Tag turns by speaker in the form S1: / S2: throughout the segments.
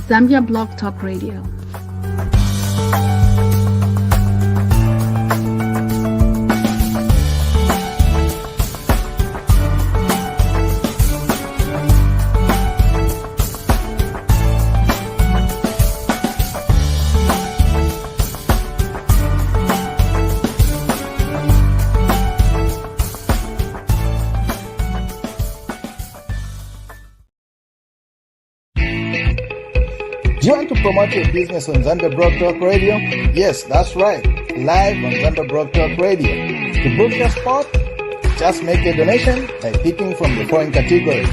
S1: Zambia Blog Talk Radio.
S2: Do you want to promote your business on Zambia Blog Talk Radio? Yes, that's right. Live on Zambia Blog Talk Radio. To book your spot, just make a donation by picking from the following categories.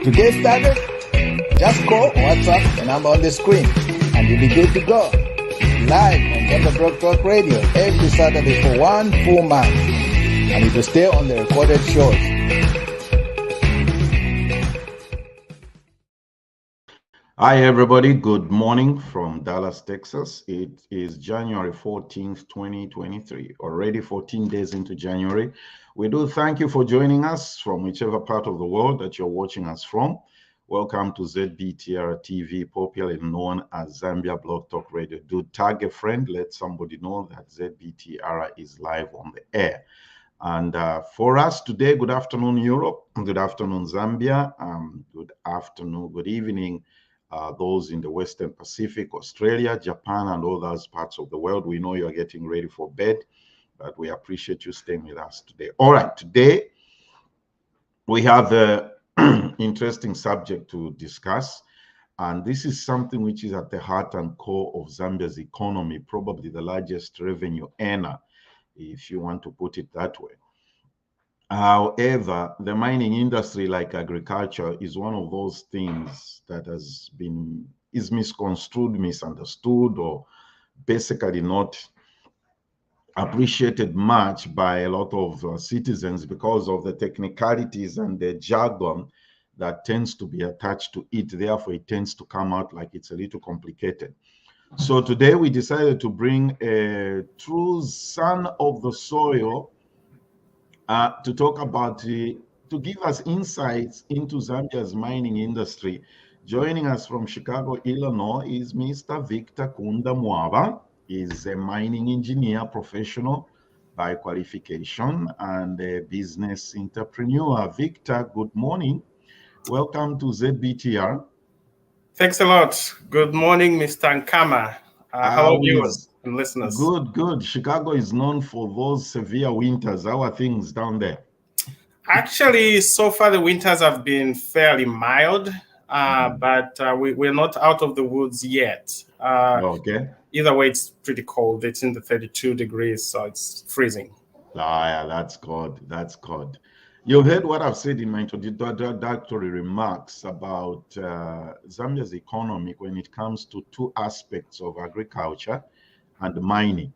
S2: To get started, just call or WhatsApp the number on the screen and you'll be good to go. Live on Zambia Blog Talk Radio every Saturday for 1 full month. And it will stay on the recorded shows.
S3: Hi, everybody. Good morning from Dallas, Texas. It is January 14th, 2023. Already 14 days into January. We do thank you for joining us from whichever part of the world that you're watching us from. Welcome to ZBTR TV, popularly known as Zambia Blog Talk Radio. Do tag a friend, let somebody know that ZBTR is live on the air. And for us today, good afternoon, Europe. Good afternoon, Zambia. Good afternoon, good evening. Those in the Western Pacific, Australia, Japan, and all those parts of the world. We know you're getting ready for bed, but we appreciate you staying with us today. All right, today we have an interesting subject to discuss, and this is something which is at the heart and core of Zambia's economy, probably the largest revenue earner, if you want to put it that way. However, the mining industry, like agriculture, is one of those things that is misconstrued, misunderstood, or basically not appreciated much by a lot of citizens because of the technicalities and the jargon that tends to be attached to it. Therefore, it tends to come out like it's a little complicated. So today we decided to bring a true son of the soil to talk about, to give us insights into Zambia's mining industry. Joining us from Chicago, Illinois is Mr. Victor Kunda Mwaba. He's a mining engineer professional by qualification and a business entrepreneur. Victor, good morning. Welcome to ZBTR.
S4: Thanks a lot. Good morning, Mr. Nkama. How are you and listeners?
S3: Good. Chicago is known for those severe winters. How are things down there?
S4: Actually, so far the winters have been fairly mild, but we're not out of the woods yet.
S3: Okay.
S4: Either way, it's pretty cold. It's in the 32 degrees, so it's freezing.
S3: Yeah, that's good. That's good. You heard what I've said in my introductory remarks about Zambia's economy when it comes to two aspects of agriculture and mining.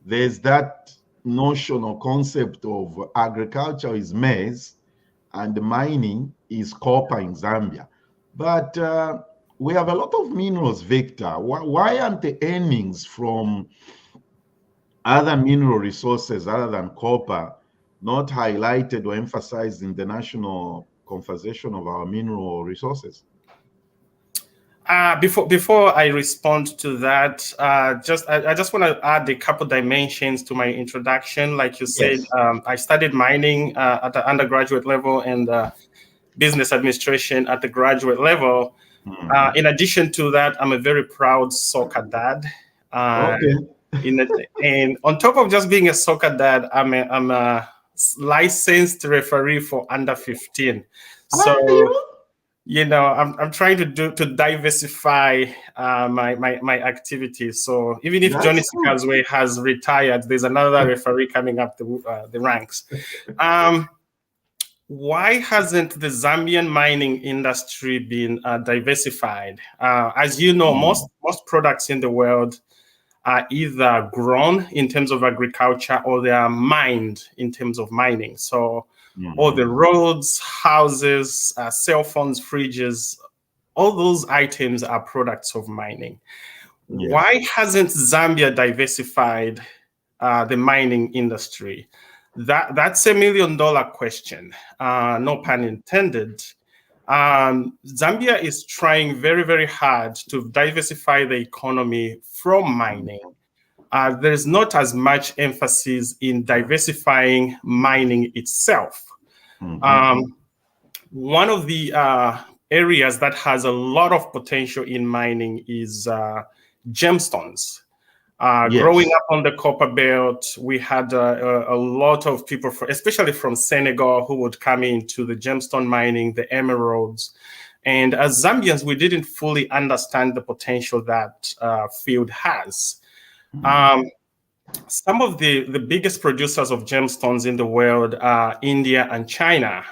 S3: There's that notion or concept of agriculture is maize and mining is copper in Zambia. But we have a lot of minerals, Victor. Why aren't the earnings from other mineral resources other than copper not highlighted or emphasized in the national conversation of our mineral resources?
S4: Before I respond to that, I just want to add a couple dimensions to my introduction. Like you said, yes. I studied mining at the undergraduate level and business administration at the graduate level. Mm-hmm. In addition to that, I'm a very proud soccer dad. And on top of just being a soccer dad, I'm a licensed referee for under 15. So, you know, I'm trying to diversify my activities. So even if Johnny Sikazwe has retired, there's another referee coming up the ranks. Why hasn't the Zambian mining industry been diversified? As you know, most products in the world are either grown in terms of agriculture or they are mined in terms of mining. So all the roads, houses, cell phones, fridges, all those items are products of mining. Yes. Why hasn't Zambia diversified the mining industry? That's $1 million question, no pun intended. Zambia is trying very, very hard to diversify the economy from mining. There's not as much emphasis in diversifying mining itself. One of the areas that has a lot of potential in mining is gemstones. Growing up on the copper belt, we had a lot of people, especially from Senegal, who would come into the gemstone mining, the emeralds. And as Zambians, we didn't fully understand the potential that field has. Some of the biggest producers of gemstones in the world are India and China.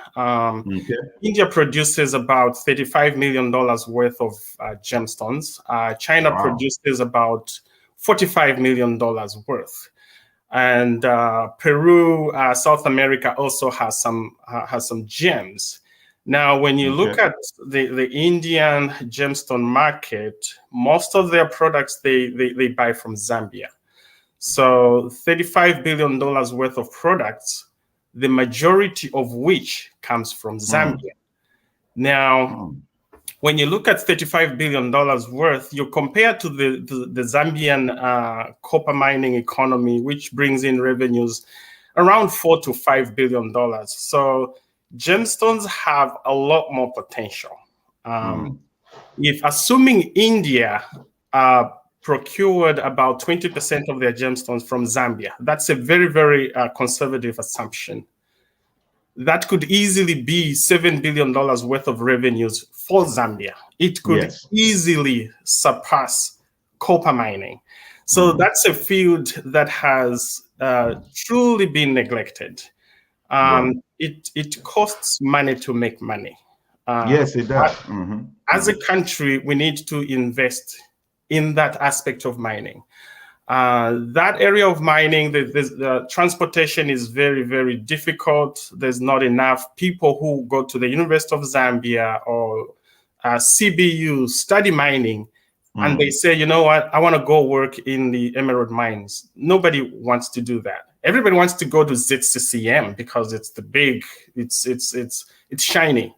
S4: India produces about $35 million worth of gemstones. China produces about $45 million worth. And Peru, South America also has some gems. Now, when you look at the Indian gemstone market, most of their products they buy from Zambia. So $35 billion worth of products, the majority of which comes from Zambia. Now, when you look at $35 billion worth, you compare to the Zambian copper mining economy, which brings in revenues around $4 to $5 billion. So gemstones have a lot more potential. If assuming India procured about 20% of their gemstones from Zambia, that's a very, very conservative assumption. That could easily be $7 billion worth of revenues for Zambia. It could easily surpass copper mining. So that's a field that has truly been neglected. It costs money to make money.
S3: Yes, it does.
S4: As a country, we need to invest in that aspect of mining. That area of mining, the transportation is very, very difficult. There's not enough people who go to the University of Zambia or CBU, study mining, and they say, you know what, I want to go work in the emerald mines. Nobody wants to do that. Everybody wants to go to ZCCM because it's the big, it's shiny.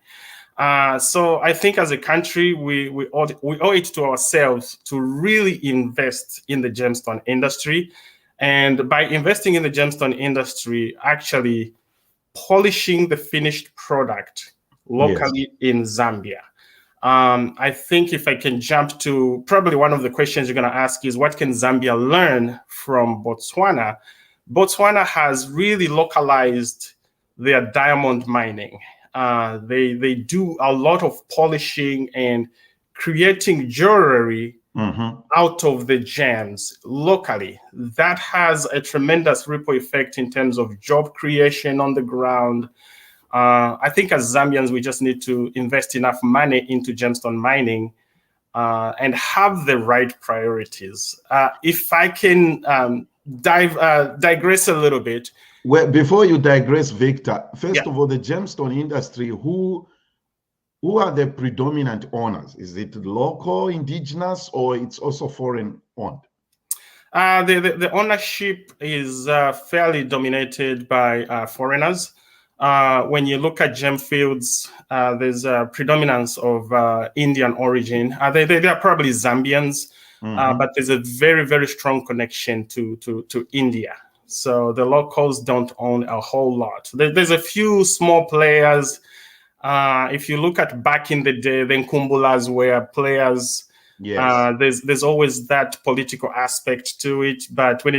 S4: So I think as a country, we owe it to ourselves to really invest in the gemstone industry. And by investing in the gemstone industry, actually polishing the finished product locally in Zambia. I think if I can jump to probably one of the questions you're going to ask is, what can Zambia learn from Botswana? Botswana has really localized their diamond mining. They do a lot of polishing and creating jewelry out of the gems locally. That has a tremendous ripple effect in terms of job creation on the ground. I think as Zambians, we just need to invest enough money into gemstone mining and have the right priorities. If I can digress a little bit.
S3: Well, before you digress, Victor, first of all, the gemstone industry, who are the predominant owners? Is it local, indigenous, or it's also foreign owned?
S4: The ownership is fairly dominated by foreigners. When you look at gem fields, there's a predominance of Indian origin. They are probably Zambians, but there's a very, very strong connection to India. So the locals don't own a whole lot. There's a few small players. If you look at back in the day, the Nkumbulas were players. There's always that political aspect to it. But when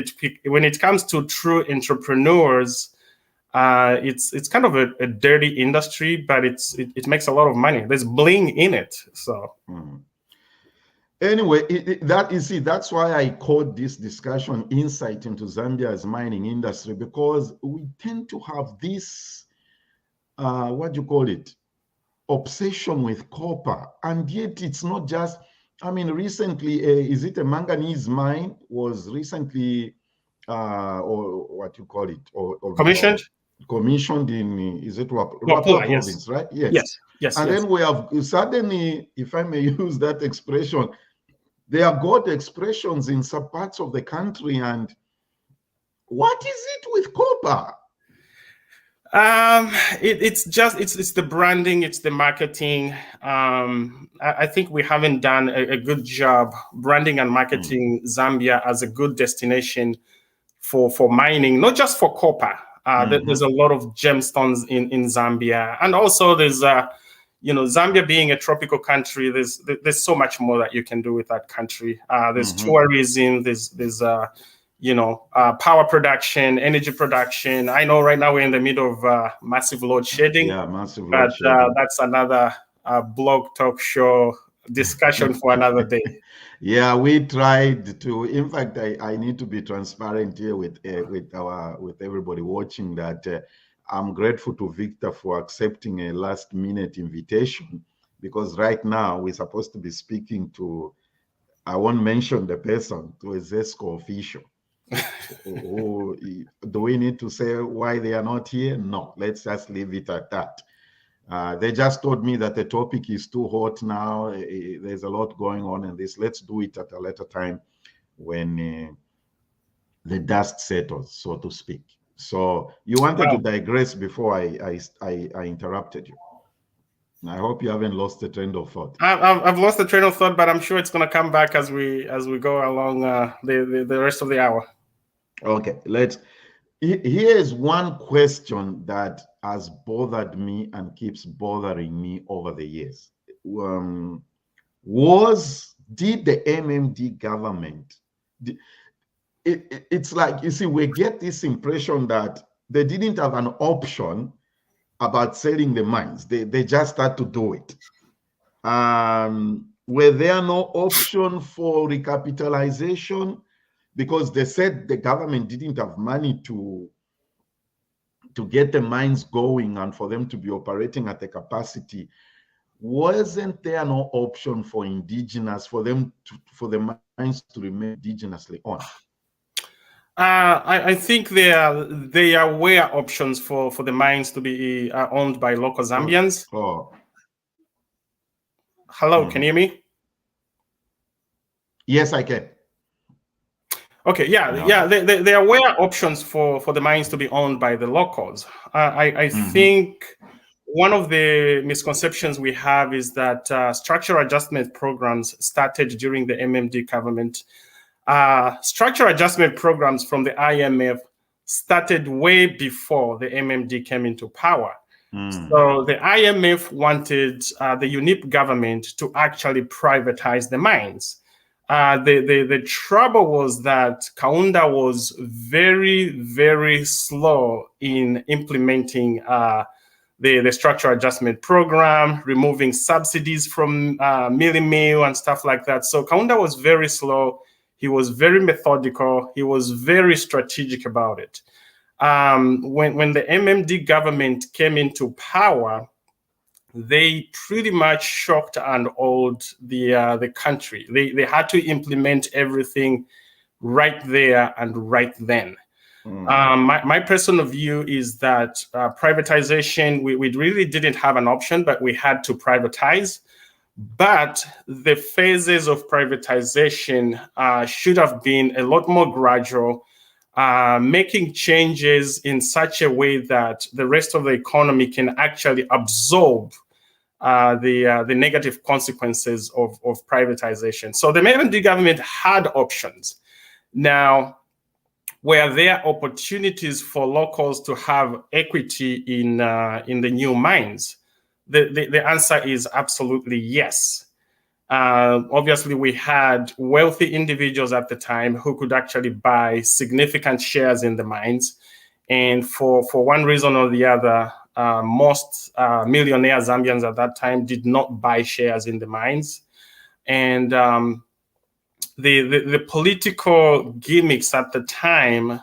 S4: it comes to true entrepreneurs, it's kind of a dirty industry, but it makes a lot of money. There's bling in it. So.
S3: Anyway, that's why I called this discussion Insight into Zambia's Mining Industry, because we tend to have this, obsession with copper. And yet it's not just, recently, is it a manganese mine was recently,
S4: commissioned?
S3: Commissioned in, is it
S4: Wapula
S3: province, right?
S4: Yes.
S3: And then we have suddenly, if I may use that expression, they have got expressions in some parts of the country. And what is it with copper?
S4: It's the branding, it's the marketing. I think we haven't done a good job branding and marketing Zambia as a good destination for mining, not just for copper. There's a lot of gemstones in Zambia, and also there's Zambia being a tropical country. There's so much more that you can do with that country. There's tourism. There's power production, energy production. I know right now we're in the middle of massive load shedding.
S3: Yeah, massive load shedding.
S4: But that's another blog talk show discussion for another day.
S3: Yeah, we tried to. In fact, I need to be transparent here with everybody watching that I'm grateful to Victor for accepting a last-minute invitation, because right now we're supposed to be speaking to, I won't mention the person, to a ZESCO official. Do we need to say why they are not here? No, let's just leave it at that. They just told me that the topic is too hot now. There's a lot going on in this. Let's do it at a later time when the dust settles, so to speak. So you wanted to digress before I interrupted you. I hope you haven't lost the train of thought.
S4: I've lost the train of thought, but I'm sure it's going to come back as we go along the rest of the hour.
S3: Okay, here is one question that has bothered me and keeps bothering me over the years. Did the MMD government, it's like, you see, we get this impression that they didn't have an option about selling the mines. They just had to do it. Were there no option for recapitalization? Because they said the government didn't have money to get the mines going and for them to be operating at the capacity. Wasn't there no option for indigenous, for the mines to remain indigenously owned?
S4: I think there were options for the mines to be owned by local Zambians. Hello, can you hear me?
S3: Yes, I can.
S4: Okay, yeah. There were options for the mines to be owned by the locals. I think one of the misconceptions we have is that structural adjustment programs started during the MMD government. Structural adjustment programs from the IMF started way before the MMD came into power. So the IMF wanted the UNIP government to actually privatize the mines. The trouble was that Kaunda was very, very slow in implementing the structural adjustment program, removing subsidies from milling meal and stuff like that. So Kaunda was very slow. He was very methodical. He was very strategic about it. When the MMD government came into power, they pretty much shocked and awed the country. They had to implement everything right there and right then. My personal view is that privatization, we really didn't have an option, but we had to privatize. But the phases of privatization should have been a lot more gradual, making changes in such a way that the rest of the economy can actually absorb the negative consequences of privatization. So the MMD government had options. Now, were there opportunities for locals to have equity in the new mines? The answer is absolutely yes. Obviously, we had wealthy individuals at the time who could actually buy significant shares in the mines. And for one reason or the other, most millionaire Zambians at that time did not buy shares in the mines. And the political gimmicks at the time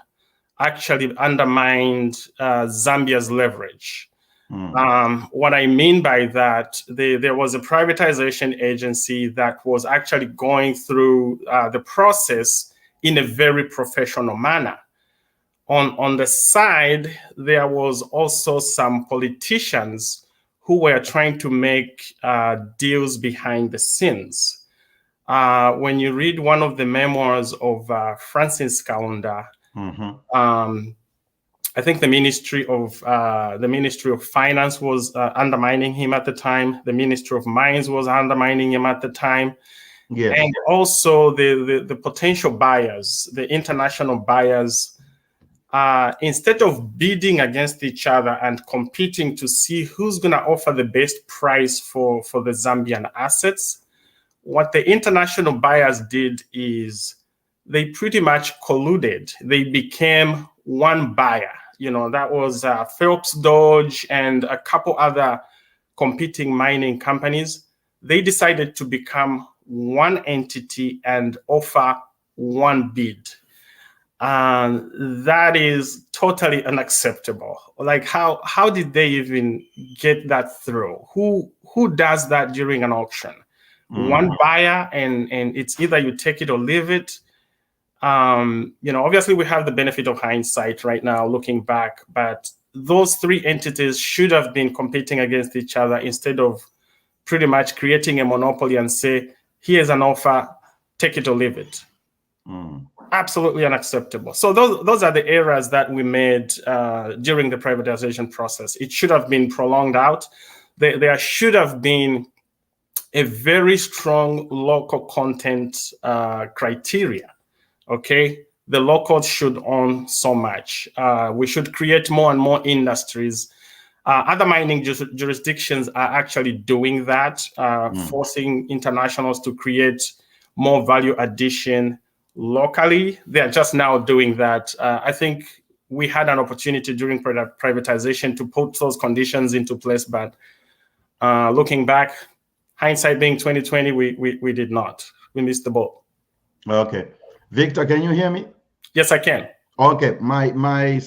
S4: actually undermined Zambia's leverage. What I mean by that, there was a privatization agency that was actually going through the process in a very professional manner. On the side, there was also some politicians who were trying to make deals behind the scenes. When you read one of the memoirs of Francis Kaunda, I think the Ministry of Finance was undermining him at the time. The Ministry of Mines was undermining him at the time.
S3: Yes.
S4: And also the potential buyers, the international buyers, instead of bidding against each other and competing to see who's going to offer the best price for the Zambian assets, what the international buyers did is they pretty much colluded. They became one buyer. That was Phelps Dodge and a couple other competing mining companies. They decided to become one entity and offer one bid. That is totally unacceptable. Like, how did they even get that through? Who does that during an auction? One buyer, and it's either you take it or leave it. Obviously we have the benefit of hindsight right now looking back, but those three entities should have been competing against each other instead of pretty much creating a monopoly and say, here's an offer, take it or leave it. Absolutely unacceptable. So those are the errors that we made during the privatization process. It should have been prolonged out. There should have been a very strong local content criteria. Okay, the locals should own so much. We should create more and more industries. Other mining jurisdictions are actually doing that, forcing internationals to create more value addition locally. They're just now doing that. I think we had an opportunity during privatization to put those conditions into place, but looking back, hindsight being 2020, we did not. We missed the boat.
S3: Okay. Victor, can you hear me?
S4: Yes, I can.
S3: Okay, my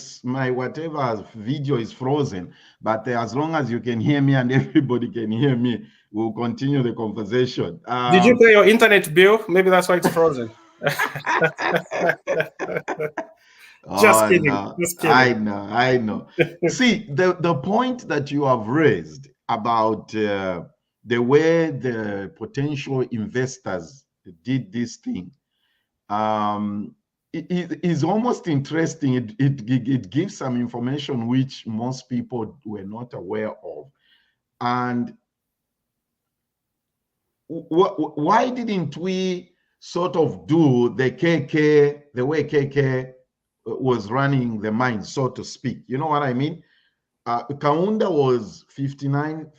S3: whatever video is frozen, but as long as you can hear me and everybody can hear me, we'll continue the conversation.
S4: Did you pay your internet bill? Maybe that's why it's frozen. Just kidding.
S3: No.
S4: Just kidding.
S3: I know. See, the point that you have raised about the way the potential investors did this thing, it is almost interesting. It gives some information which most people were not aware of. And why didn't we sort of do the way KK was running the mine, so to speak? You know what I mean? Kaunda was 49%,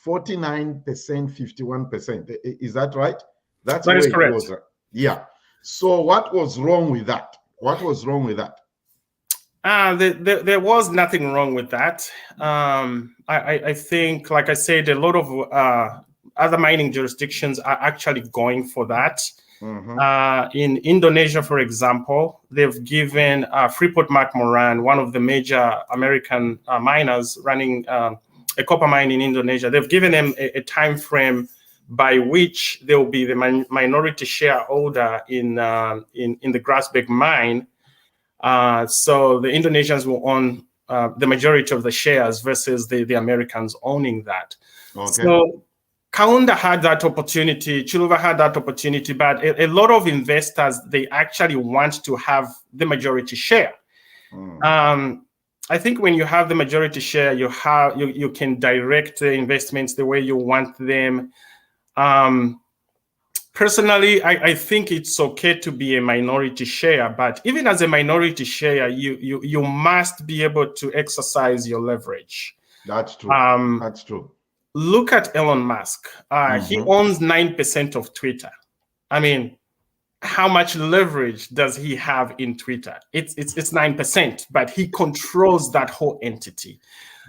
S3: 51%, Is that right? That
S4: is correct.
S3: Was, yeah. So what was wrong with that? What was wrong with that?
S4: There was nothing wrong with that. I think, like I said, a lot of other mining jurisdictions are actually going for that. In Indonesia, for example, they've given Freeport-McMoran, one of the major American miners running a copper mine in Indonesia, they've given them a time frame by which there will be the minority shareholder in the Grasberg mine. So the Indonesians will own the majority of the shares versus the Americans owning that. Okay. So Kaunda had that opportunity, Chiluba had that opportunity, but a lot of investors, they actually want to have the majority share. I think when you have the majority share, you can direct the investments the way you want them. Personally, I think it's okay to be a minority share, but even as a minority share, you must be able to exercise your leverage.
S3: That's true. That's true.
S4: Look at Elon Musk. He owns 9% of Twitter. I mean, how much leverage does he have in Twitter? It's 9%, but he controls that whole entity.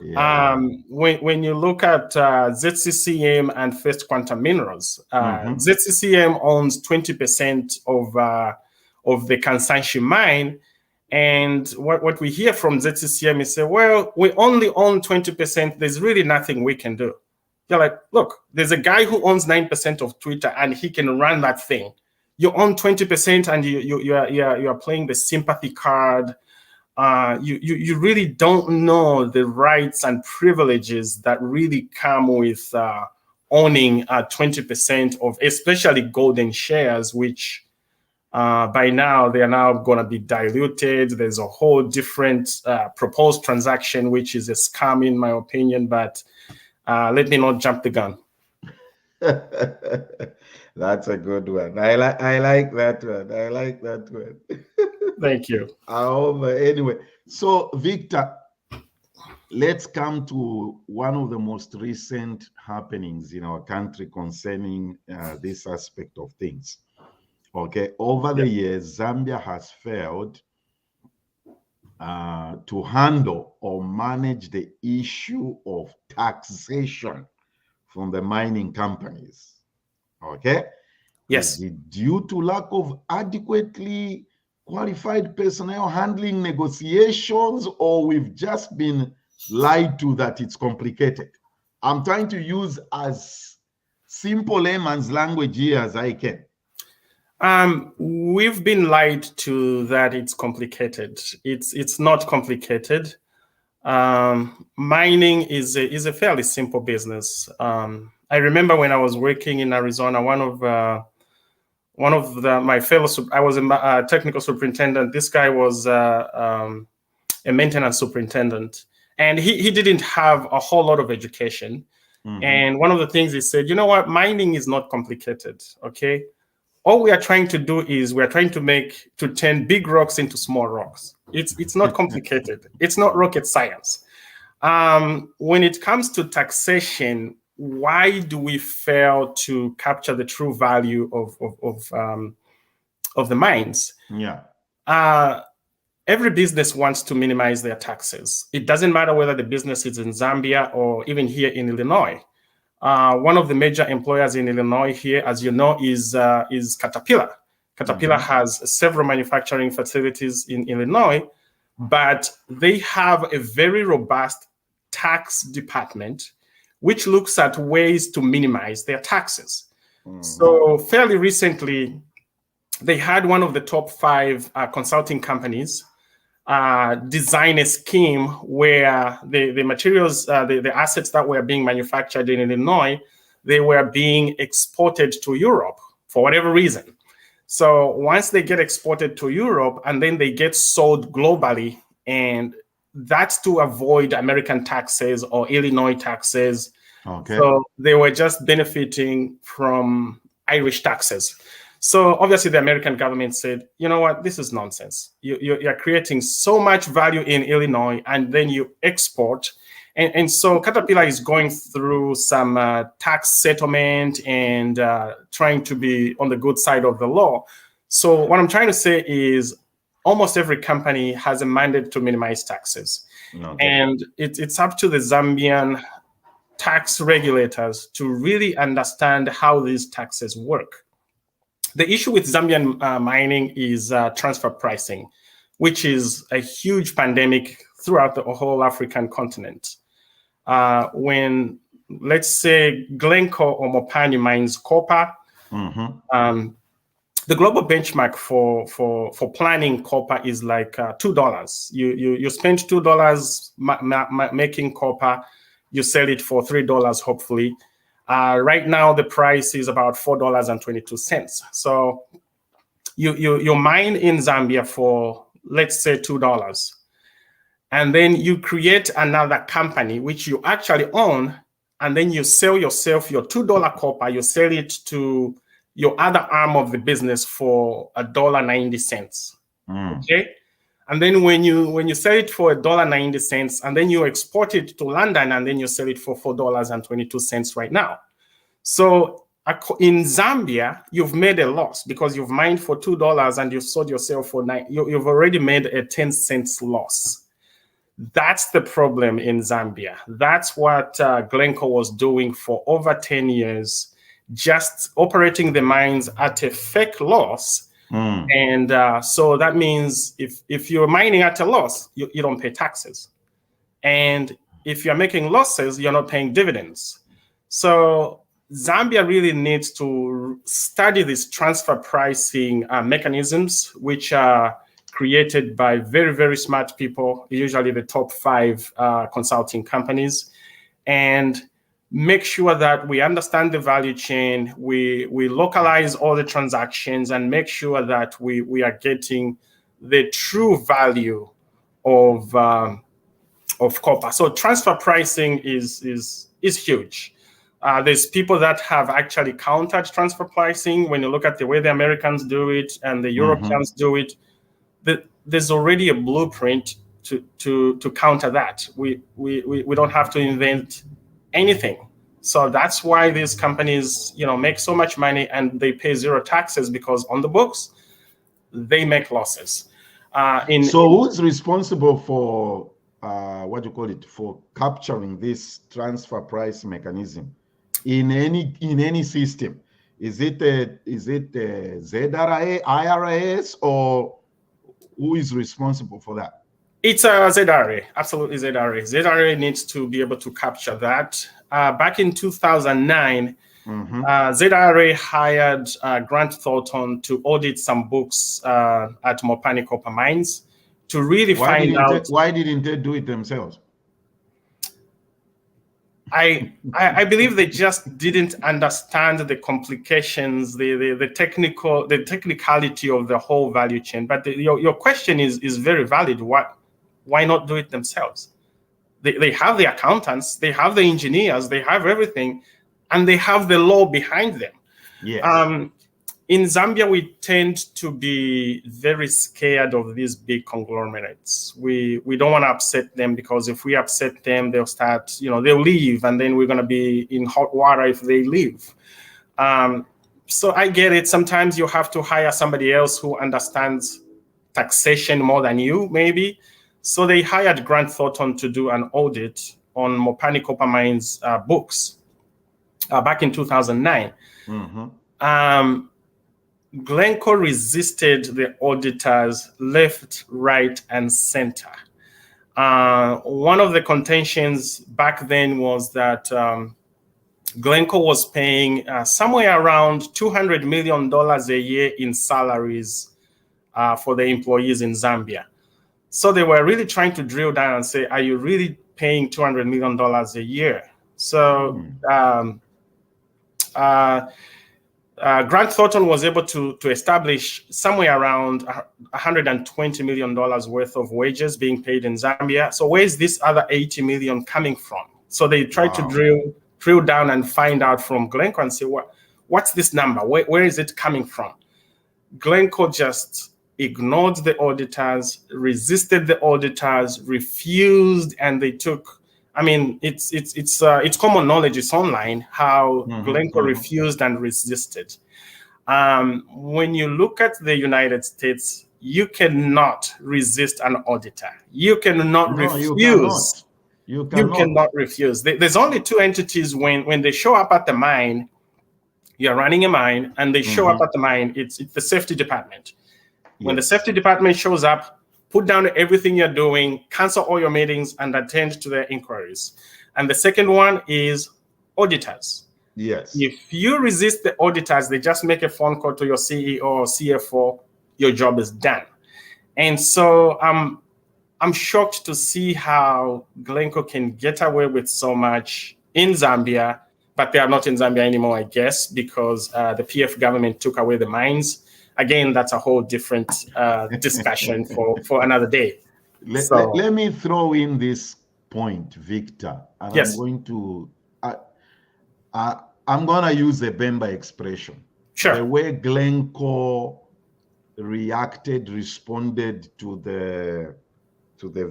S4: Yeah. When you look at ZCCM and First Quantum Minerals, ZCCM owns 20% of the Kansanshi mine, and what we hear from ZCCM is say, well, we only own 20%. There's really nothing we can do. You're like, look, there's a guy who owns 9% of Twitter, and he can run that thing. You own 20%, and you are playing the sympathy card. You really don't know the rights and privileges that really come with owning 20% of especially golden shares, which By now, they are now going to be diluted. There's a whole different proposed transaction, which is a scam, in my opinion. But let me not jump the gun.
S3: That's a good one. I like that one. I like that one.
S4: Thank you.
S3: Anyway, so Victor, let's come to one of the most recent happenings in our country concerning this aspect of things. Okay, over the years, Zambia has failed to handle or manage the issue of taxation from the mining companies. Okay?
S4: Yes.
S3: Is it due to lack of adequately qualified personnel handling negotiations, or we've just been lied to that it's complicated? I'm trying to use as simple layman's language here as I can.
S4: We've been lied to that it's complicated. It's not complicated. Mining is a fairly simple business. I remember when I was working in Arizona, my fellow, I was a technical superintendent. This guy was a maintenance superintendent, and he didn't have a whole lot of education. Mm-hmm. And one of the things he said, you know what, mining is not complicated. Okay, all we are trying to do is we're trying to turn big rocks into small rocks. It's not complicated. It's not rocket science. When it comes to taxation, why do we fail to capture the true value of the mines?
S3: Yeah.
S4: Every business wants to minimize their taxes. It doesn't matter whether the business is in Zambia or even here in Illinois. One of the major employers in Illinois here, as you know, is Caterpillar. Caterpillar has several manufacturing facilities in Illinois, but they have a very robust tax department which looks at ways to minimize their taxes. So fairly recently, they had one of the top 5 consulting companies design a scheme where the materials, the assets that were being manufactured in Illinois, they were being exported to Europe for whatever reason. So once they get exported to Europe and then they get sold globally, and that's to avoid American taxes or Illinois taxes.
S3: Okay.
S4: So they were just benefiting from Irish taxes. So obviously the American government said, you know what, this is nonsense. You're creating so much value in Illinois and then you export. And so Caterpillar is going through some tax settlement and trying to be on the good side of the law. So what I'm trying to say is almost every company has a mandate to minimize taxes.
S3: Okay.
S4: And it's up to the Zambian tax regulators to really understand how these taxes work. The issue with Zambian mining is transfer pricing, which is a huge pandemic throughout the whole African continent. When, let's say, Glencore or Mopani mines copper, the global benchmark for planning copper is like $2. You spend $2 making copper, you sell it for $3, hopefully. Right now, the price is about $4.22. So you mine in Zambia for, let's say, $2. And then you create another company, which you actually own, and then you sell yourself your $2 copper, you sell it to your other arm of the business for $1.90. Okay? And then when you sell it for $1.90, and then you export it to London, and then you sell it for $4.22 right now. So in Zambia, you've made a loss because you've mined for $2 and you sold yourself for $9. You've already made a 10-cent loss. That's the problem in Zambia. That's what Glencore was doing for over 10 years, just operating the mines at a fake loss. And so that means if you're mining at a loss, you don't pay taxes. And if you're making losses, you're not paying dividends. So Zambia really needs to study these transfer pricing mechanisms, which are created by very, very smart people, usually the top 5 consulting companies. And make sure that we understand the value chain, we localize all the transactions, and make sure that we are getting the true value of copper. So transfer pricing is huge. There's people that have actually countered transfer pricing. When you look at the way the Americans do it and the Europeans do it, there's already a blueprint to counter that. We don't have to invent anything. So that's why these companies, make so much money and they pay zero taxes, because on the books they make losses.
S3: So who's responsible for for capturing this transfer price mechanism in any system? Is it ZRA, IRS, or who is responsible for that?
S4: It's a ZRA, absolutely ZRA. ZRA needs to be able to capture that. Back in 2009, ZRA hired Grant Thornton to audit some books at Mopani Copper Mines to really find out.
S3: Why didn't they do it themselves?
S4: I believe they just didn't understand the complications, the technicality of the whole value chain. But your question is very valid. Why not do it themselves? They have the accountants, they have the engineers, they have everything, and they have the law behind them.
S3: Yes.
S4: In Zambia, we tend to be very scared of these big conglomerates. We don't want to upset them, because if we upset them, they'll start, they'll leave, and then we're going to be in hot water if they leave. So I get it. Sometimes you have to hire somebody else who understands taxation more than you, maybe. So they hired Grant Thornton to do an audit on Mopani Copper Mines books back in 2009. Glencore resisted the auditors left, right, and center. One of the contentions back then was that Glencore was paying somewhere around $200 million a year in salaries for the employees in Zambia. So they were really trying to drill down and say, are you really paying $200 million a year? So Grant Thornton was able to establish somewhere around $120 million worth of wages being paid in Zambia. So where is this other $80 million coming from? So they tried to drill down and find out from Glencore and say, what's this number? Where is it coming from? Glencore just ignored the auditors, resisted the auditors, refused, and they took. I mean, it's common knowledge. It's online how Glencore refused and resisted. When you look at the United States, you cannot resist an auditor. You cannot refuse. You cannot refuse. There's only two entities when they show up at the mine. You're running a mine, and they show up at the mine. It's the safety department. When the safety department shows up, put down everything you're doing, cancel all your meetings, and attend to their inquiries. And the second one is auditors.
S3: Yes.
S4: If you resist the auditors, they just make a phone call to your CEO or CFO, your job is done. And so I'm shocked to see how Glencore can get away with so much in Zambia, but they are not in Zambia anymore, I guess, because the PF government took away the mines. Again, that's a whole different discussion for another day.
S3: Let me throw in this point, Victor, and
S4: yes.
S3: I'm going to use the Bemba expression.
S4: Sure.
S3: The way Glencore responded to the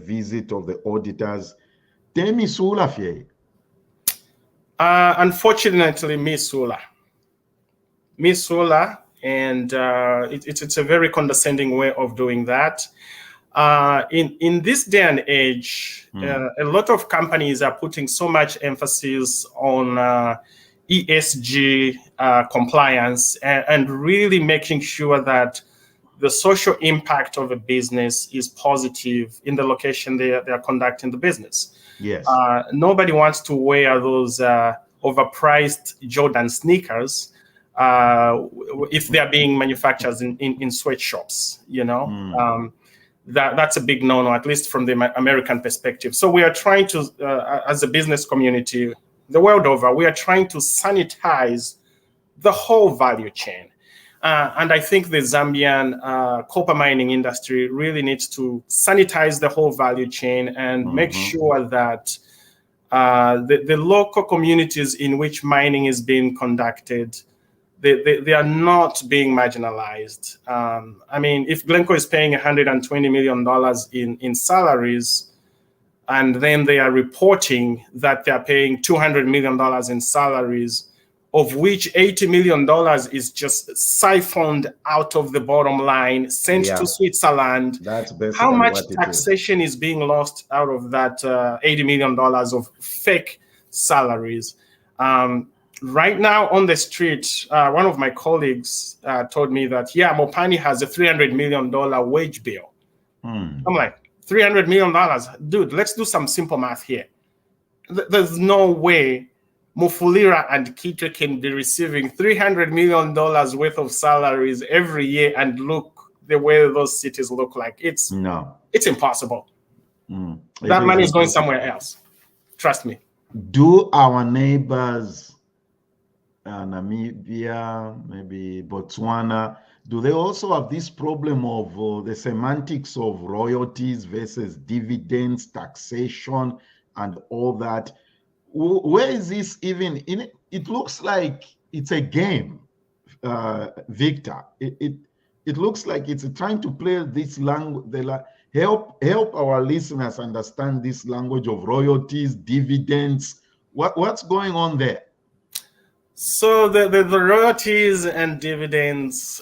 S3: visit of the auditors.
S4: Unfortunately, Missoula. And it's a very condescending way of doing that. In this day and age, a lot of companies are putting so much emphasis on ESG compliance and really making sure that the social impact of a business is positive in the location they are conducting the business.
S3: Yes.
S4: Nobody wants to wear those overpriced Jordan sneakers if they are being manufactured in sweatshops, that's a big no-no, at least from the American perspective. So we are trying to, as a business community, the world over, we are trying to sanitize the whole value chain. And I think the Zambian copper mining industry really needs to sanitize the whole value chain and make sure that the local communities in which mining is being conducted, they are not being marginalized. I mean, if Glencore is paying $120 million in salaries, and then they are reporting that they are paying $200 million in salaries, of which $80 million is just siphoned out of the bottom line, sent to Switzerland.
S3: That's basically
S4: how much
S3: what
S4: taxation is being lost out of that $80 million of fake salaries? Right now on the street, one of my colleagues told me that, Mopani has a $300 million wage bill. I'm like, $300 million? Dude, let's do some simple math here. There's no way Mufulira and Kitwe can be receiving $300 million worth of salaries every year and look the way those cities look like. It's impossible. That money is going somewhere else. Trust me.
S3: Do our neighbors, Namibia, maybe Botswana, do they also have this problem of the semantics of royalties versus dividends, taxation, and all that? Where is this even in it? It looks like it's a game, Victor. It looks like it's trying to play this language, help our listeners understand this language of royalties, dividends. What's going on there?
S4: So the royalties and dividends,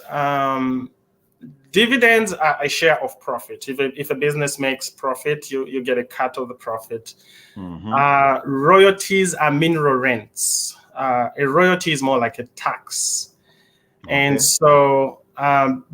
S4: dividends are a share of profit. If a business makes profit, you get a cut of the profit. Royalties are mineral rents. A royalty is more like a tax. And so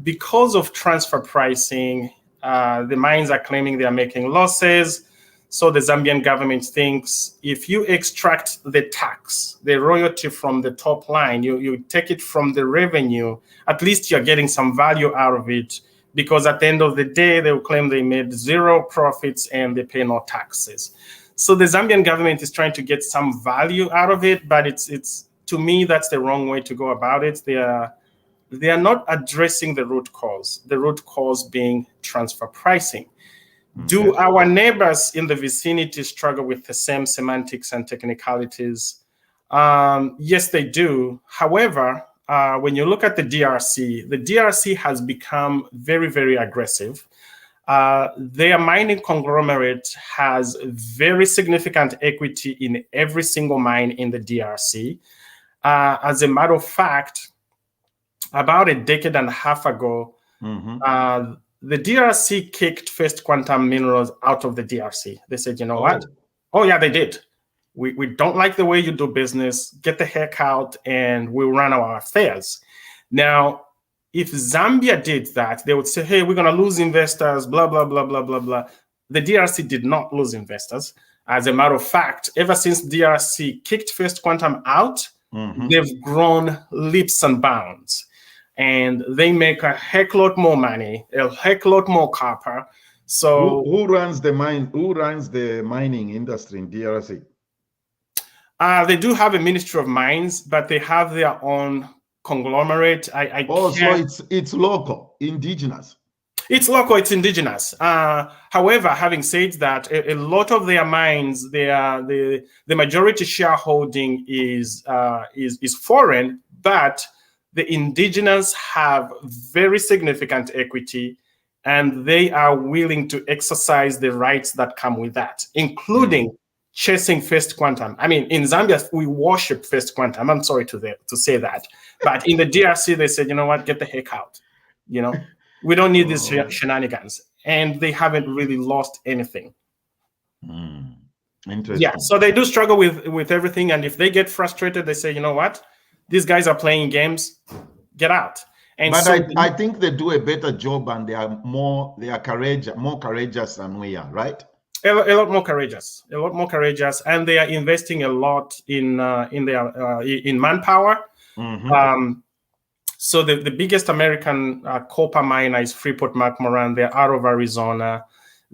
S4: because of transfer pricing, the mines are claiming they are making losses. So the Zambian government thinks if you extract the tax, the royalty from the top line, you take it from the revenue, at least you're getting some value out of it, because at the end of the day, they will claim they made zero profits and they pay no taxes. So the Zambian government is trying to get some value out of it, but it's to me, that's the wrong way to go about it. They are not addressing the root cause being transfer pricing. Do our neighbors in the vicinity struggle with the same semantics and technicalities? Yes, they do. However, when you look at the DRC has become very, very aggressive. Their mining conglomerate has very significant equity in every single mine in the DRC. As a matter of fact, about a decade and a half ago, the DRC kicked First Quantum Minerals out of the DRC. They said, you know what? Oh, yeah, they did. We don't like the way you do business. Get the heck out and we'll run our affairs. Now, if Zambia did that, they would say, hey, we're going to lose investors, blah, blah, blah, blah, blah, blah. The DRC did not lose investors. As a matter of fact, ever since DRC kicked First Quantum out, they've grown leaps and bounds. And they make a heck lot more money, a heck lot more copper. So
S3: who runs the mine? Who runs the mining industry in DRC?
S4: They do have a Ministry of Mines, but they have their own conglomerate.
S3: So it's local, indigenous.
S4: It's local, it's indigenous. However, having said that, a lot of their mines, the majority shareholding is foreign, but the indigenous have very significant equity, and they are willing to exercise the rights that come with that, including chasing First Quantum. I mean, in Zambia, we worship First Quantum. I'm sorry to say that. But in the DRC, they said, you know what, get the heck out. You know, we don't need these shenanigans. And they haven't really lost anything.
S3: Interesting.
S4: Yeah, so they do struggle with everything. And if they get frustrated, they say, you know what, these guys are playing games, get out. And
S3: but
S4: so
S3: I think they do a better job, and they are more courageous than we are, right?
S4: A lot more courageous, and they are investing a lot in manpower. So the biggest American copper miner is Freeport-McMoRan. They're out of Arizona.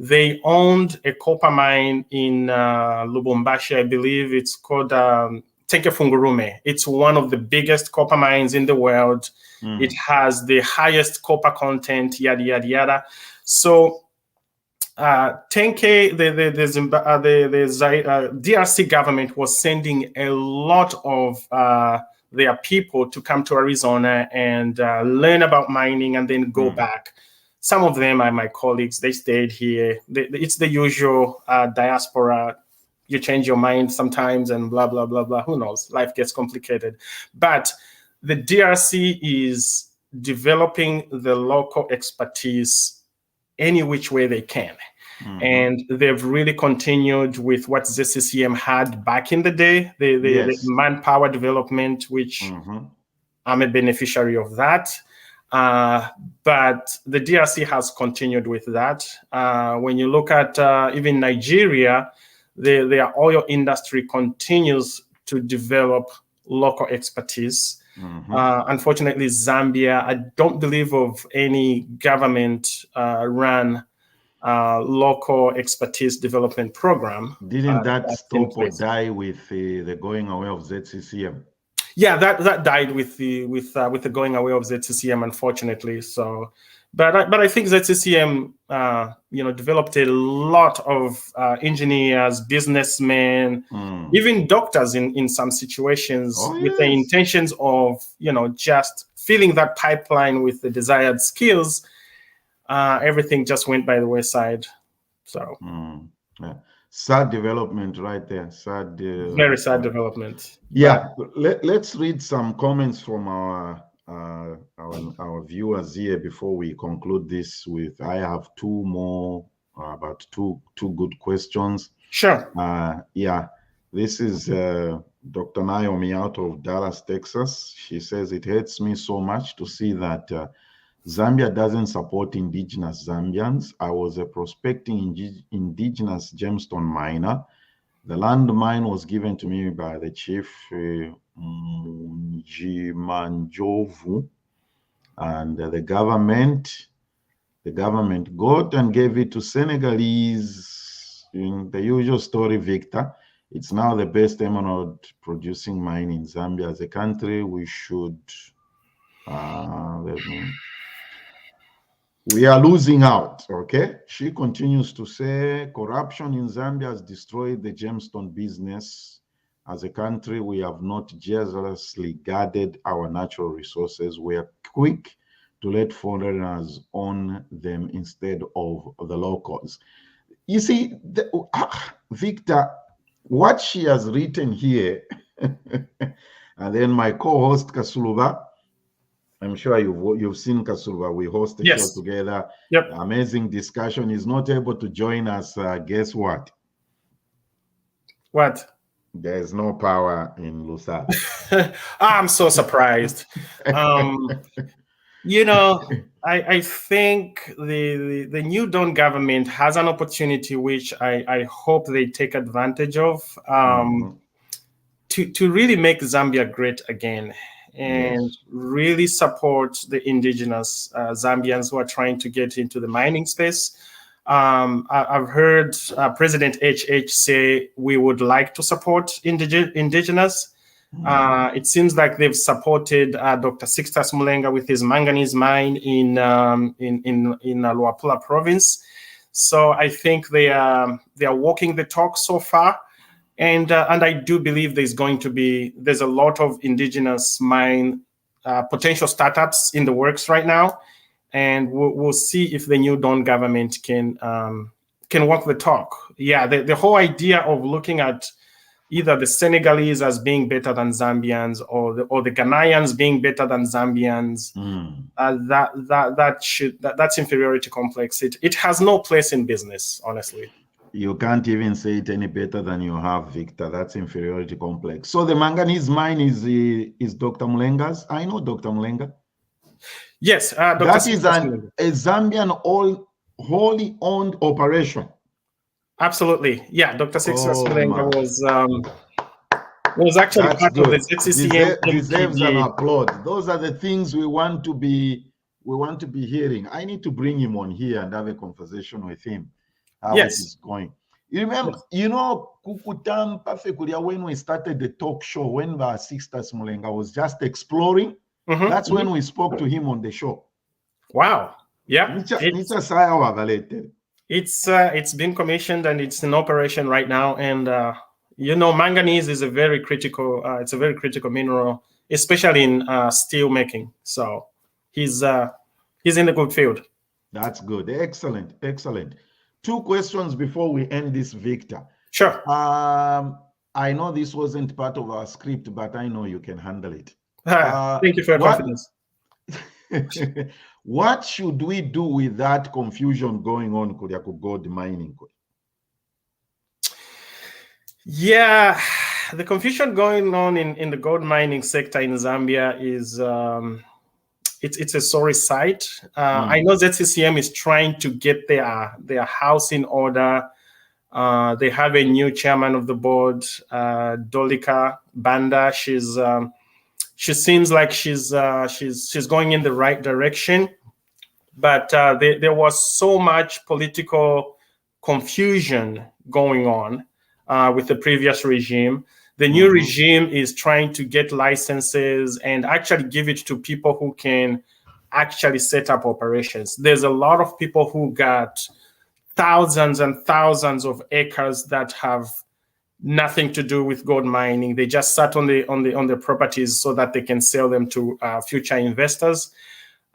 S4: They owned a copper mine in Lubumbashi, I believe. It's called Fungurume. It's one of the biggest copper mines in the world. It has the highest copper content, yada, yada, yada. So Tenke, the DRC government was sending a lot of their people to come to Arizona and learn about mining and then go back. Some of them are my colleagues. They stayed here. It's the usual diaspora. You change your mind sometimes and blah, blah, blah, blah. Who knows? Life gets complicated. But the DRC is developing the local expertise any which way they can. And they've really continued with what ZCCM had back in the day, the manpower development, which I'm a beneficiary of that. But the DRC has continued with that. When you look at even Nigeria, their oil industry continues to develop local expertise. Unfortunately, Zambia, I don't believe of any government run local expertise development program.
S3: Didn't that stop or die with the going away of ZCCM?
S4: Yeah, that died with the going away of ZCCM, unfortunately. So, but I think ZCCM developed a lot of engineers, businessmen, even doctors in some situations with the intentions of just filling that pipeline with the desired skills. Everything just went by the wayside. So
S3: sad development right there. Sad,
S4: very sad development.
S3: Yeah, let's read some comments from our viewers here before we conclude this. I have two more about two good questions.
S4: Sure.
S3: Yeah, this is Dr. Naomi out of Dallas, Texas. She says, it hurts me so much to see that Zambia doesn't support indigenous Zambians. I was a prospecting indigenous gemstone miner. The land mine was given to me by the chief Njimanjovu, and the government got and gave it to Senegalese. In the usual story, Victor. It's now the best emerald producing mine in Zambia. As a country, we should we are losing out, okay? She continues to say, corruption in Zambia has destroyed the gemstone business. As a country, we have not jealously guarded our natural resources. We are quick to let foreigners own them instead of the locals. You see, Victor, what she has written here, and then my co-host Kasuluba, I'm sure you've seen Kasuluba. We host the show together.
S4: Yep.
S3: Amazing discussion. Is not able to join us. Guess what?
S4: What?
S3: There's no power in Lusaka.
S4: I'm so surprised. I think the New Dawn government has an opportunity which I hope they take advantage of to really make Zambia great again. And really support the indigenous Zambians who are trying to get into the mining space. I've heard President HH say we would like to support indigenous. It seems like they've supported Dr. Sixtus Mulenga with his manganese mine in Luapula province. So I think they are walking the talk so far. And I do believe there's a lot of indigenous mine potential startups in the works right now, and we'll see if the New Dawn government can walk the talk. Yeah, the whole idea of looking at either the Senegalese as being better than Zambians or the Ghanaians being better than Zambians, that's inferiority complex. It has no place in business, honestly.
S3: You can't even say it any better than you have, Victor. That's inferiority complex. So the manganese mine is Dr. Mulenga's. I know Dr. Mulenga.
S4: Yes, Dr.
S3: That is a Zambian wholly owned operation.
S4: Absolutely, yeah. Dr. Sixtus Mulenga was actually part of the ZCCM.
S3: Deserves an applaud. Those are the things we want to be hearing. I need to bring him on here and have a conversation with him. how it is going. You remember, you know, Kukutam Pafekulia, when we started the talk show, when our sisters Mulenga was just exploring, that's when we spoke to him on the show.
S4: Wow. Yeah. It's been commissioned and it's in operation right now. And you know, manganese is a very critical. It's a very critical mineral, especially in steel making. So he's in the good field.
S3: That's good. Excellent. Excellent. 2 questions before we end this, Victor.
S4: Sure.
S3: I know this wasn't part of our script, but I know you can handle it.
S4: Thank you for your confidence.
S3: What should we do with that confusion going on, Kuriaku gold mining?
S4: Yeah, the confusion going on in the gold mining sector in Zambia is it's a sorry sight. I know ZCCM is trying to get their house in order. They have a new chairman of the board, Dolika Banda. She seems like she's going in the right direction, but there was so much political confusion going on with the previous regime. The new regime is trying to get licenses and actually give it to people who can actually set up operations. There's a lot of people who got thousands and thousands of acres that have nothing to do with gold mining. They just sat on the properties so that they can sell them to future investors.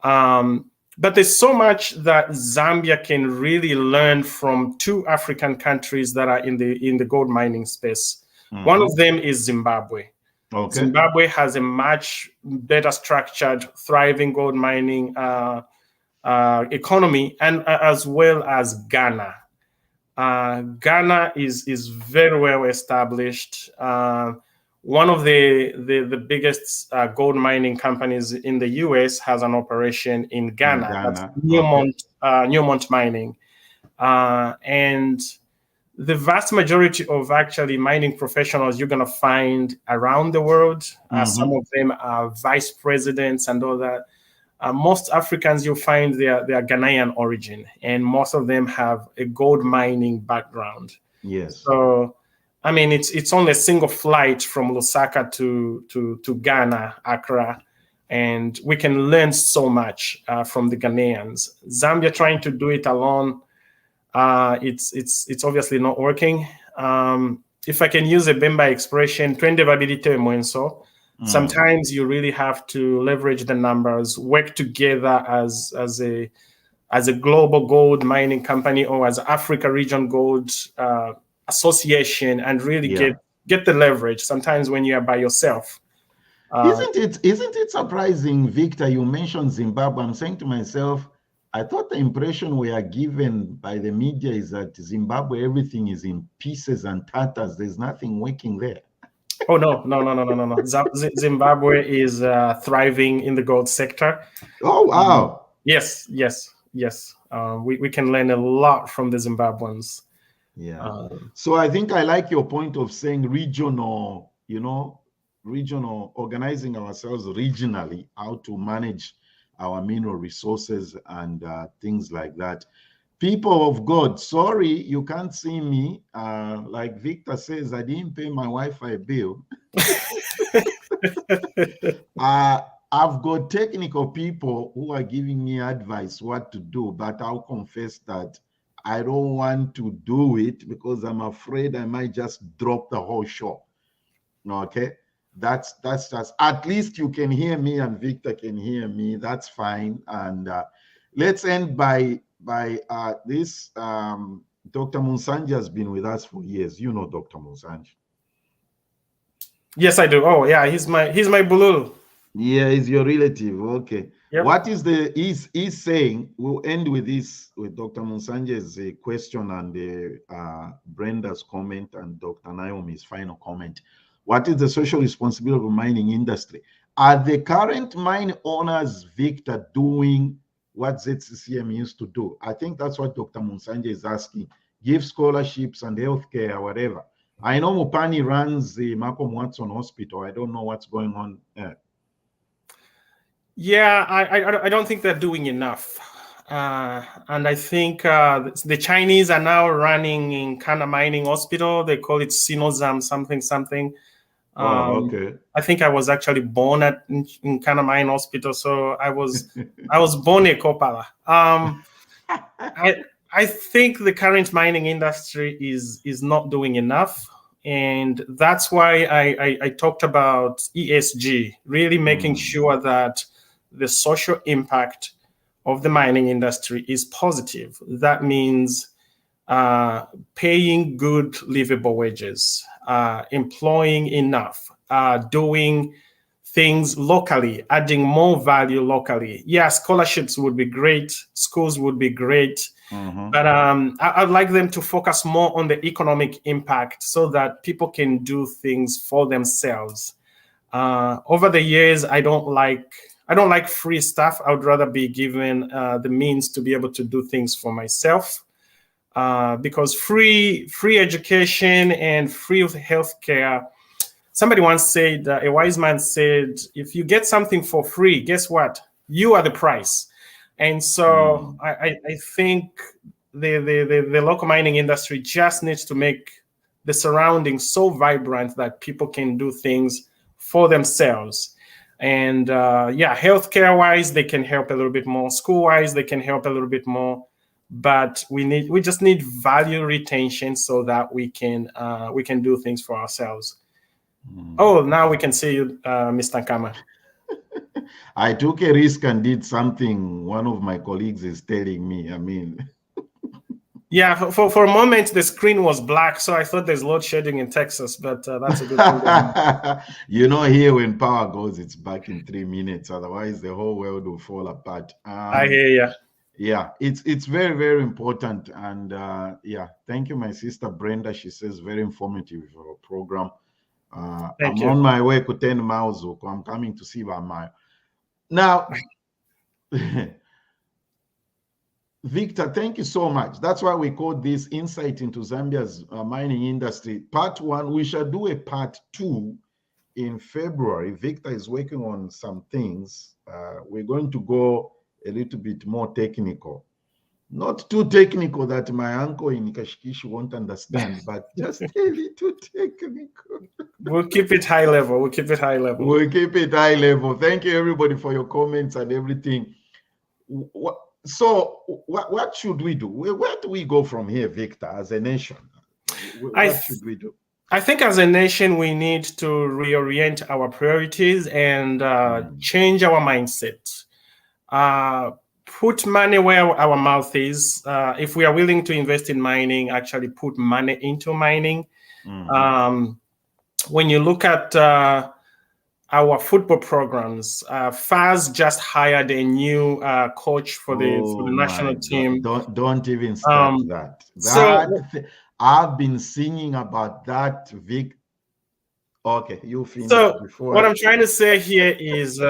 S4: But there's so much that Zambia can really learn from 2 African countries that are in the gold mining space. One of them is Zimbabwe. Okay. Zimbabwe has a much better structured, thriving gold mining economy, and as well as Ghana. Ghana is very well established. One of the biggest gold mining companies in the US has an operation in Ghana. That's Newmont Mining. And the vast majority of actually mining professionals you're going to find around the world, some of them are vice presidents and all that. Most Africans, you'll find they are Ghanaian origin, and most of them have a gold mining background.
S3: Yes.
S4: So, I mean, it's only a single flight from Lusaka to Ghana, Accra, and we can learn so much from the Ghanaians. Zambia trying to do it alone, it's obviously not working. If I can use a Bemba expression, twendevabilite mwenso. Sometimes you really have to leverage the numbers, work together as a global gold mining company or as Africa Region Gold Association, and really get the leverage. Sometimes when you are by yourself,
S3: isn't it surprising, Victor? You mentioned Zimbabwe. I'm saying to myself, I thought the impression we are given by the media is that Zimbabwe, everything is in pieces and tatters. There's nothing working there.
S4: Oh, no. Zimbabwe is thriving in the gold sector.
S3: Oh, wow.
S4: Yes. We can learn a lot from the Zimbabweans.
S3: Yeah. So I think I like your point of saying regional, organizing ourselves regionally, how to manage our mineral resources and things like that. People of God, sorry, you can't see me. Like Victor says, I didn't pay my Wi-Fi bill. I've got technical people who are giving me advice what to do, but I'll confess that I don't want to do it because I'm afraid I might just drop the whole show. Okay? That's just, at least you can hear me and Victor can hear me. That's fine. And let's end by this. Dr. Munsanji has been with us for years. You know Dr. Munsanji.
S4: Yes, I do. Oh, yeah, he's my bululu.
S3: Yeah, he's your relative. Okay.
S4: Yep.
S3: What is he's saying? We'll end with this, with Dr. Munsanji's question and Brenda's comment and Dr. Naomi's final comment. What is the social responsibility of the mining industry? Are the current mine owners, Victor, doing what ZCCM used to do? I think that's what Dr. Munsanji is asking. Give scholarships and healthcare or whatever. I know Mupani runs the Malcolm Watson Hospital. I don't know what's going on.
S4: Yeah, I don't think they're doing enough. and I think the Chinese are now running in Kana Mining Hospital. They call it Sinozam something something.
S3: Okay.
S4: I think I was actually born in Kana Mining Hospital, so I was born a Kopala. I think the current mining industry is not doing enough. And that's why I talked about ESG, really making sure that the social impact of the mining industry is positive. That means paying good livable wages, employing enough, doing things locally, adding more value locally. Yeah, scholarships would be great, schools would be great, but I'd like them to focus more on the economic impact so that people can do things for themselves. Over the years, I don't like free stuff. I would rather be given the means to be able to do things for myself. Because free education and free healthcare. Somebody once said, a wise man said, if you get something for free, guess what? You are the price. And so I think the local mining industry just needs to make the surroundings so vibrant that people can do things for themselves. And healthcare wise, they can help a little bit more. School wise, they can help a little bit more. But we just need value retention so that we can do things for ourselves. Oh, now we can see you, Mr. Nkama.
S3: I took a risk and did something one of my colleagues is telling me. I mean,
S4: yeah, for a moment the screen was black, so I thought there's load shedding in Texas, but that's a good thing.
S3: You know, here when power goes, it's back in 3 minutes. Otherwise, the whole world will fall apart.
S4: I hear you.
S3: Yeah, it's very, very important. And thank you, my sister Brenda. She says very informative program. I'm on my way to 10 miles. So I'm coming to see my mile. Now, Victor, thank you so much. That's why we call this Insight into Zambia's mining industry. Part 1, we shall do a part 2 in February. Victor is working on some things. We're going to go a little bit more technical. Not too technical that my uncle in Kashikishi won't understand, but just a little technical.
S4: We'll keep it high level. We'll keep it high level.
S3: We'll keep it high level. Thank you, everybody, for your comments and everything. So what should we do? Where do we go from here, Victor, as a nation? What should we do?
S4: I think as a nation, we need to reorient our priorities and change our mindset. Put money where our mouth is. If we are willing to invest in mining, actually put money into mining. When you look at our football programs, FAS just hired a new coach for the national team.
S3: Don't even start that. I've been singing about that, Vic. Okay, you finish.
S4: So what I'm trying to say here is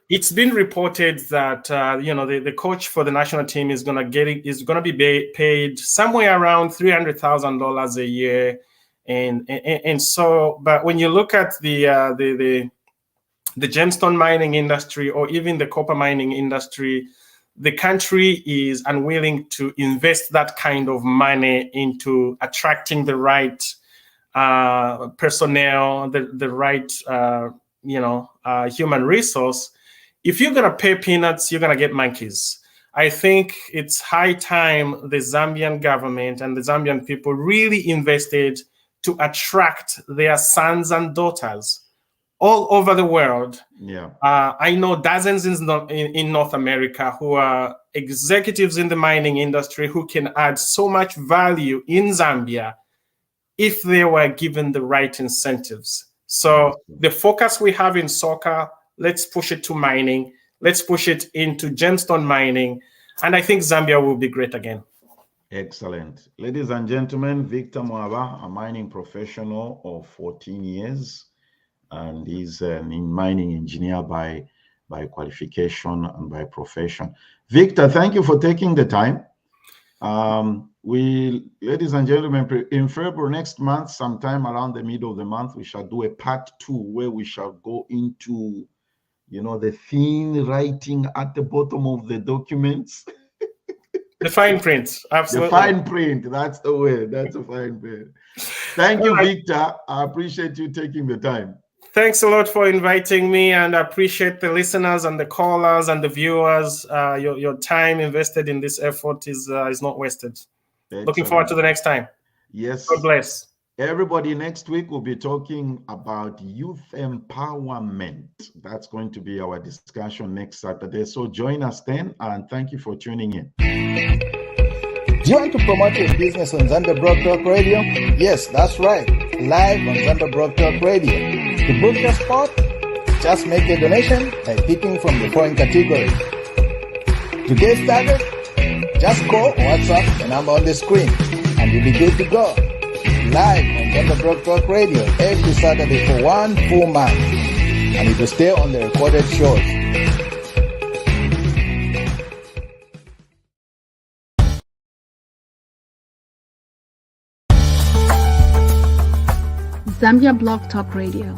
S4: it's been reported that the coach for the national team is going to be paid somewhere around $300,000 a year, and so. But when you look at the gemstone mining industry or even the copper mining industry, the country is unwilling to invest that kind of money into attracting the right personnel, the right human resource. If you're going to pay peanuts, you're going to get monkeys. I think it's high time the Zambian government and the Zambian people really invested to attract their sons and daughters all over the world.
S3: Yeah,
S4: I know dozens in North America who are executives in the mining industry who can add so much value in Zambia if they were given the right incentives. So the focus we have in soccer, let's push it to mining. Let's push it into gemstone mining. And I think Zambia will be great again.
S3: Excellent. Ladies and gentlemen, Victor Mwaba, a mining professional of 14 years, and he's an mining engineer by qualification and by profession. Victor, thank you for taking the time. Ladies and gentlemen, in February next month, sometime around the middle of the month, we shall do a part 2 where we shall go into You know, the thin writing at the bottom of the documents.
S4: The fine print, absolutely.
S3: The fine print, that's the word. That's a fine print. Thank you, Victor. I appreciate you taking the time.
S4: Thanks a lot for inviting me, and I appreciate the listeners and the callers and the viewers. Your time invested in this effort is not wasted. Excellent. Looking forward to the next time.
S3: Yes.
S4: God bless.
S3: Everybody, next week we'll be talking about youth empowerment. That's going to be our discussion next Saturday. So join us then, and thank you for tuning in.
S2: Do you want to promote your business on Zambia Broad Talk Radio? Yes, that's right. Live on Zambia Broad Talk Radio. To book your spot, just make a donation by picking from the following categories. To get started, just call or WhatsApp the number on the screen, and you'll be good to go. Live on Zambia Broad Talk Radio every Saturday for 1 full month, and it will stay on the recorded shows.
S1: Zambia Blog Talk Radio.